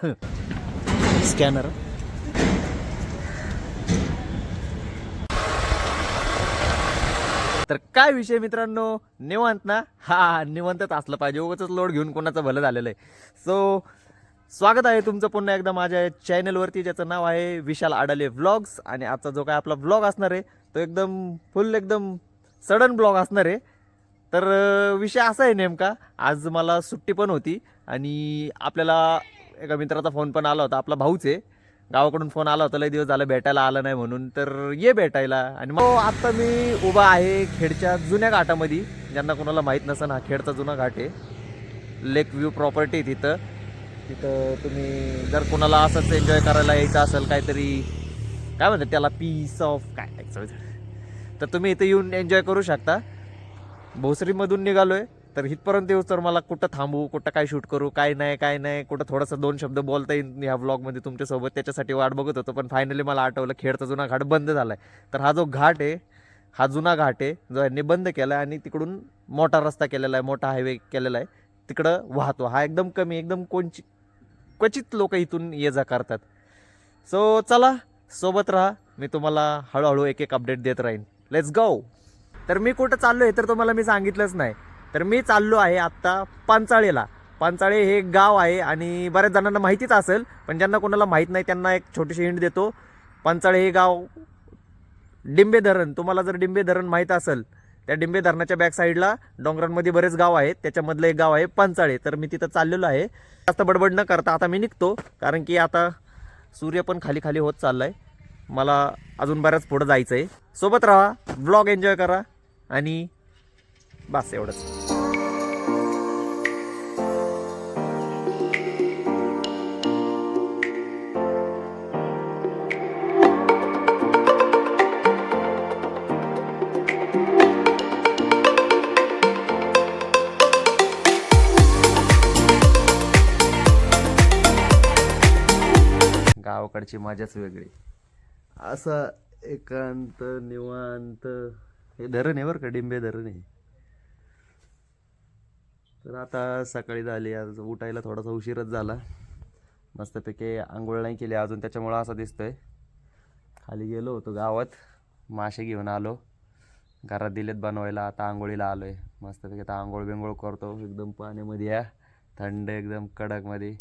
Scanner. तर काय विषय मित्रांनो, निवांत ना? हा, निवांतच असलं पाहिजे, उगाचच लोड घेऊन कोणाचं भलं झालेलं आहे. सो स्वागत आहे तुमचं पुन्हा एकदा माझ्या चॅनलवरती, ज्याचं नाव आहे विशाल आडाले व्लॉग्स. आणि आजचा जो काय आपला व्लॉग असणार आहे तो एकदम सडन ब्लॉग असणार आहे. तर विषय असा आहे नेमका, आज मला सुट्टी पण होती आणि आपल्याला एका मित्राचा फोन पण आला होता. आपला भाऊच आहे, गावाकडून फोन आला होता, लय दिवस झालं भेटायला आला नाही म्हणून. तर ये भेटायला. आणि मग आता मी उभा आहे खेडच्या जुन्या घाटामध्ये. ज्यांना कोणाला माहीत नसेल, हा खेडचा जुना घाट आहे. लेक व्ह्यू प्रॉपर्टी तिथं तुम्ही जर कोणाला असंच एन्जॉय करायला यायचं असेल, काहीतरी काय म्हणतात त्याला, पीस ऑफ काय, तर तुम्ही इथं येऊन एन्जॉय करू शकता. भोसरीमधून निघालो आहे, तर इथपर्यंत येऊच तर मला कुठं थांबू, कुठं काय शूट करू, काय नाही, कुठं थोडंसं दोन शब्द बोलता येईल ह्या व्लॉगमध्ये तुमच्यासोबत, त्याच्यासाठी वाट बघत होतो. पण फायनली मला आठवलं खेडचा जुना घाट बंद झाला आहे. तर हा जो घाट आहे, हा जुना घाट आहे जो यांनी बंद केला आहे आणि तिकडून मोठा रस्ता केलेला आहे, मोठा हायवे केलेला आहे, तिकडं वाहतो. हा एकदम कमी, एकदम क्वचित लोक इथून ये जा करतात. सो चला, सोबत राहा, मी तुम्हाला हळूहळू एक एक अपडेट देत राहीन. Let's go. तर मी कुठं चाललो आहे तर तुम्हाला मी सांगितलंच नाही. तर मी चाललो आहे आत्ता पांचाळेला. पांचाळे हे एक गाव आहे आणि बऱ्याच जणांना माहितीच असेल, पण ज्यांना कोणाला माहीत नाही त्यांना एक छोटीशी हिंट देतो. पांचाळे हे गाव डिंबे धरण, तुम्हाला जर डिंबे धरण माहीत असेल, त्या डिंबे धरणाच्या बॅक साईडला डोंगरांमध्ये बरेच गाव आहेत, त्याच्यामधलं एक गाव आहे पांचाळे. तर मी तिथं चाललेलो आहे. जास्त बडबड न करता आता मी निघतो, कारण की आता सूर्य पण खाली खाली होत चाललाय. मला अजून बऱ्याच पुढं जायचं आहे. सोबत राहा, व्लॉग एन्जॉय करा आणि बस एवढंच. गावाकडची मजाच वेगळी. असं एकांत निवांत. हे धरण आहे बरं का, डिंबे धरण आहे. तर आता सकाळी झाली, आज उठायला थोडासा उशीरच झाला. मस्तपैकी आंघोळ नाही केली अजून, त्याच्यामुळं असं दिसतंय. खाली गेलो होतो गावात, मासे घेऊन आलो, घरात दिलेत बनवायला. आता आंघोळीला आलो आहे. मस्तपैकी आता आंघोळ बिंघोळ करतो एकदम पाण्यामध्ये, या थंड एकदम कडकमध्ये.